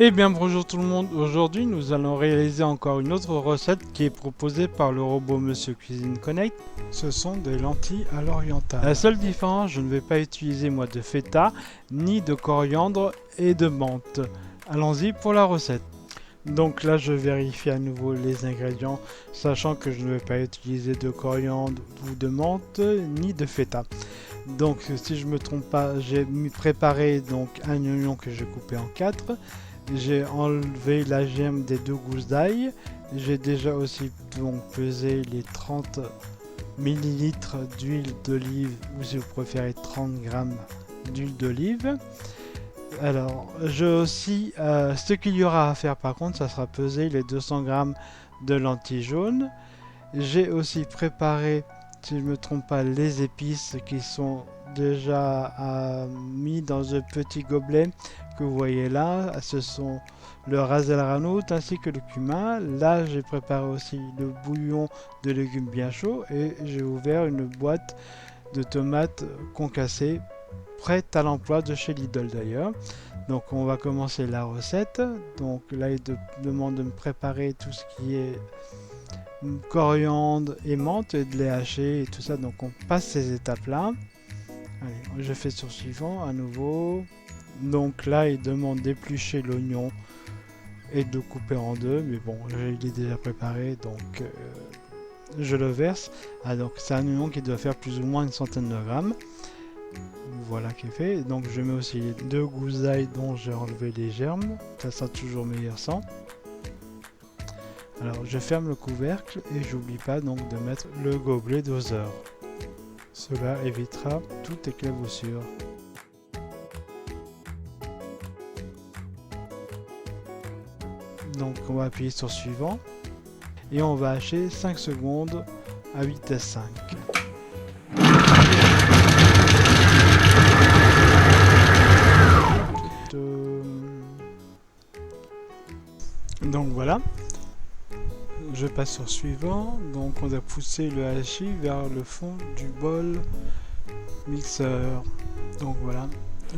Eh bien bonjour tout le monde, aujourd'hui nous allons réaliser encore une autre recette qui est proposée par le robot Monsieur Cuisine Connect. Ce sont des lentilles à l'orientale. La seule différence, je ne vais pas utiliser moi de feta, ni de coriandre et de menthe. Allons-y pour la recette. Donc là je vérifie à nouveau les ingrédients, sachant que je ne vais pas utiliser de coriandre ou de menthe, ni de feta. Donc si je me trompe pas, j'ai préparé donc un oignon que j'ai coupé en 4. J'ai enlevé la germe des 2 gousses d'ail. J'ai déjà aussi donc pesé les 30 ml d'huile d'olive ou si vous préférez 30 g d'huile d'olive. Alors, ce qu'il y aura à faire par contre, ça sera peser les 200 g de lentilles jaunes. J'ai aussi préparé, si je ne me trompe pas, les épices qui sont déjà mis dans un petit gobelet que vous voyez là. Ce sont le ras el hanout ainsi que le cumin. Là, j'ai préparé aussi le bouillon de légumes bien chaud et j'ai ouvert une boîte de tomates concassées prête à l'emploi de chez Lidl d'ailleurs. Donc on va commencer la recette. Donc là il demande de me préparer tout ce qui est coriandre et menthe et de les hacher et tout ça. Donc on passe ces étapes là. Allez, je fais sur suivant à nouveau. Donc là il demande d'éplucher l'oignon et de le couper en deux, mais bon il est déjà préparé donc je le verse. Donc c'est un oignon qui doit faire plus ou moins une centaine de grammes. Voilà qui est fait. Donc je mets aussi les 2 gousses d'ail dont j'ai enlevé les germes, ça sera toujours meilleur sans. Alors je ferme le couvercle et j'oublie pas donc de mettre le gobelet doseur. Cela évitera toute éclaboussure. Donc on va appuyer sur suivant et on va hacher 5 secondes à vitesse 5. Donc voilà, je passe sur suivant. Donc on a poussé le hachis vers le fond du bol mixeur. Donc voilà,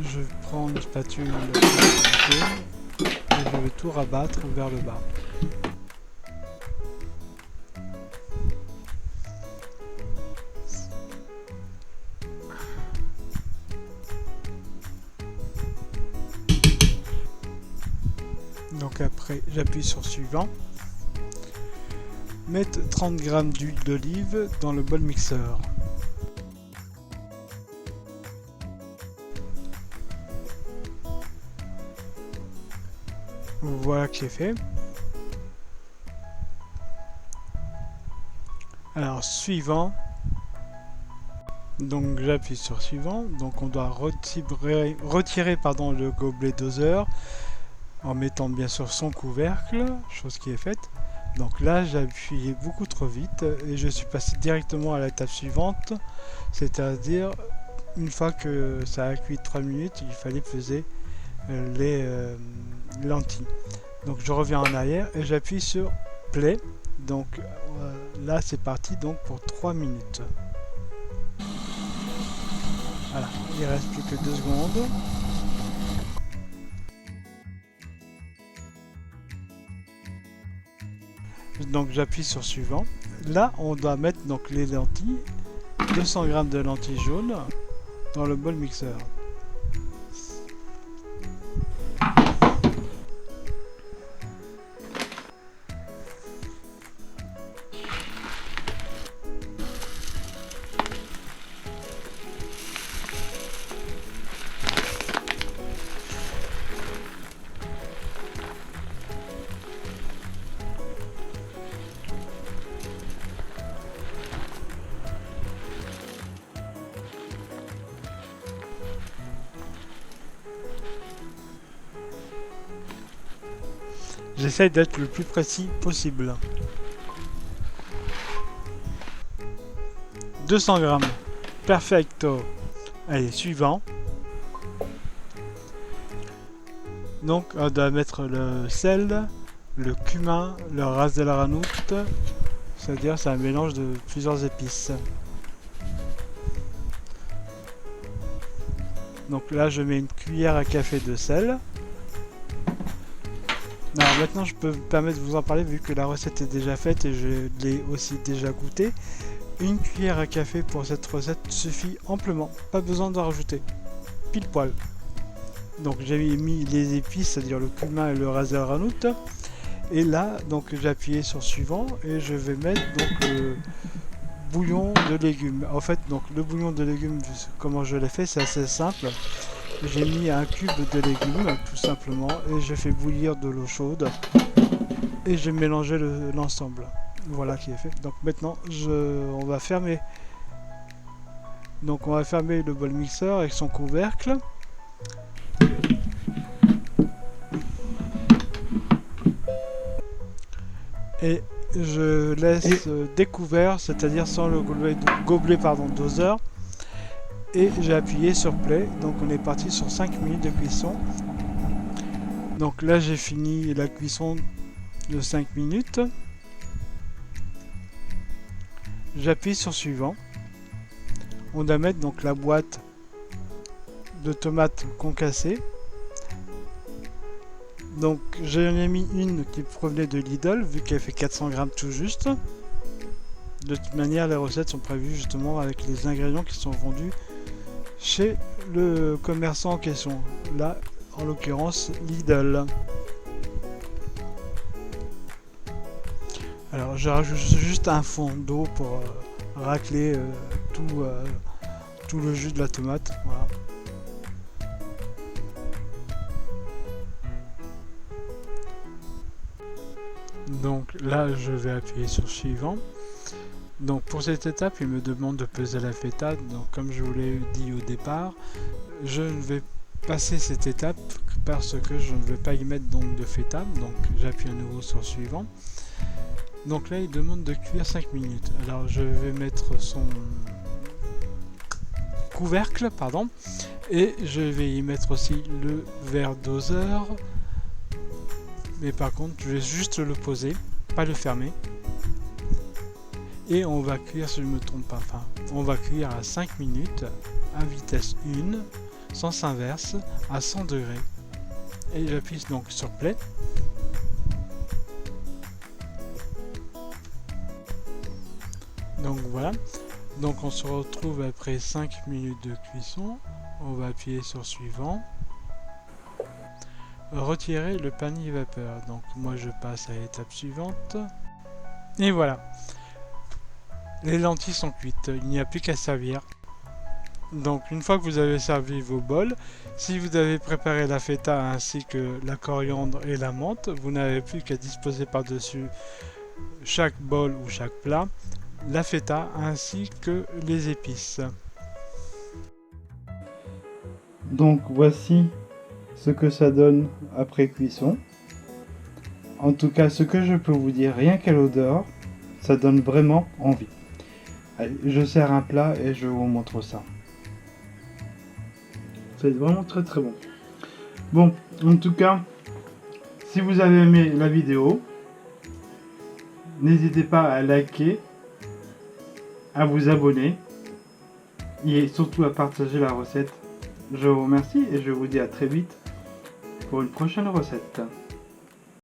je prends une spatule et je vais tout rabattre vers le bas. Donc après j'appuie sur suivant. Mettre 30 g d'huile d'olive dans le bol mixeur. Voilà qui est fait. Alors suivant. Donc j'appuie sur suivant. Donc on doit retirer le gobelet doseur en mettant bien sûr son couvercle, chose qui est faite. Donc là j'ai appuyé beaucoup trop vite et je suis passé directement à l'étape suivante, c'est-à-dire une fois que ça a cuit 3 minutes, il fallait peser les lentilles. Donc je reviens en arrière et j'appuie sur play. Donc là c'est parti donc pour 3 minutes. Voilà, il reste plus que 2 secondes. Donc j'appuie sur suivant. Là on doit mettre donc les lentilles, 200 g de lentilles jaunes dans le bol mixeur. J'essaye d'être le plus précis possible. 200 g. Perfecto. Allez, suivant. Donc, on doit mettre le sel, le cumin, le ras el hanout. C'est-à-dire, c'est un mélange de plusieurs épices. Donc là, je mets une cuillère à café de sel. Alors maintenant je peux me permettre de vous en parler vu que la recette est déjà faite et je l'ai aussi déjà goûté. Une cuillère à café pour cette recette suffit amplement, pas besoin d'en rajouter. Pile poil. Donc j'avais mis les épices, c'est-à-dire le cumin et le ras el hanout. Et là, donc j'ai appuyé sur suivant et je vais mettre donc le bouillon de légumes. En fait, donc le bouillon de légumes, comment je l'ai fait, c'est assez simple. J'ai mis un cube de légumes, tout simplement, et je fais bouillir de l'eau chaude. Et j'ai mélangé l'ensemble. Voilà qui est fait. Donc maintenant, on va fermer. Donc on va fermer le bol mixeur avec son couvercle. Et je laisse découvert, c'est-à-dire sans le gobelet doseur. Et j'ai appuyé sur play. Donc on est parti sur 5 minutes de cuisson. Donc là j'ai fini la cuisson de 5 minutes. J'appuie sur suivant. On doit mettre donc la boîte de tomates concassées. Donc j'en ai mis une qui provenait de Lidl vu qu'elle fait 400 grammes tout juste. De toute manière les recettes sont prévues justement avec les ingrédients qui sont vendus chez le commerçant en question. Là en l'occurrence Lidl. Alors je rajoute juste un fond d'eau pour racler tout le jus de la tomate. Voilà. Donc là je vais appuyer sur suivant. Donc pour cette étape il me demande de peser la feta. Donc comme je vous l'ai dit au départ, je ne vais passer cette étape parce que je ne vais pas y mettre donc de feta. Donc j'appuie à nouveau sur suivant. Donc là il demande de cuire 5 minutes. Alors je vais mettre son couvercle, pardon, et je vais y mettre aussi le verre doseur. Mais par contre je vais juste le poser, pas le fermer. Et on va cuire, si je ne me trompe pas, enfin, on va cuire à 5 minutes à vitesse 1, sens inverse, à 100 degrés. Et j'appuie donc sur play. Donc voilà, donc on se retrouve après 5 minutes de cuisson. On va appuyer sur suivant. Retirer le panier vapeur. Donc moi je passe à l'étape suivante. Et voilà. Les lentilles sont cuites, il n'y a plus qu'à servir. Donc une fois que vous avez servi vos bols, si vous avez préparé la feta ainsi que la coriandre et la menthe, vous n'avez plus qu'à disposer par-dessus chaque bol ou chaque plat la feta ainsi que les épices. Donc voici ce que ça donne après cuisson. En tout cas, ce que je peux vous dire, rien qu'à l'odeur, ça donne vraiment envie. Allez, je sers un plat et je vous montre ça. C'est vraiment très très bon. Bon, en tout cas, si vous avez aimé la vidéo, n'hésitez pas à liker, à vous abonner et surtout à partager la recette. Je vous remercie et je vous dis à très vite pour une prochaine recette.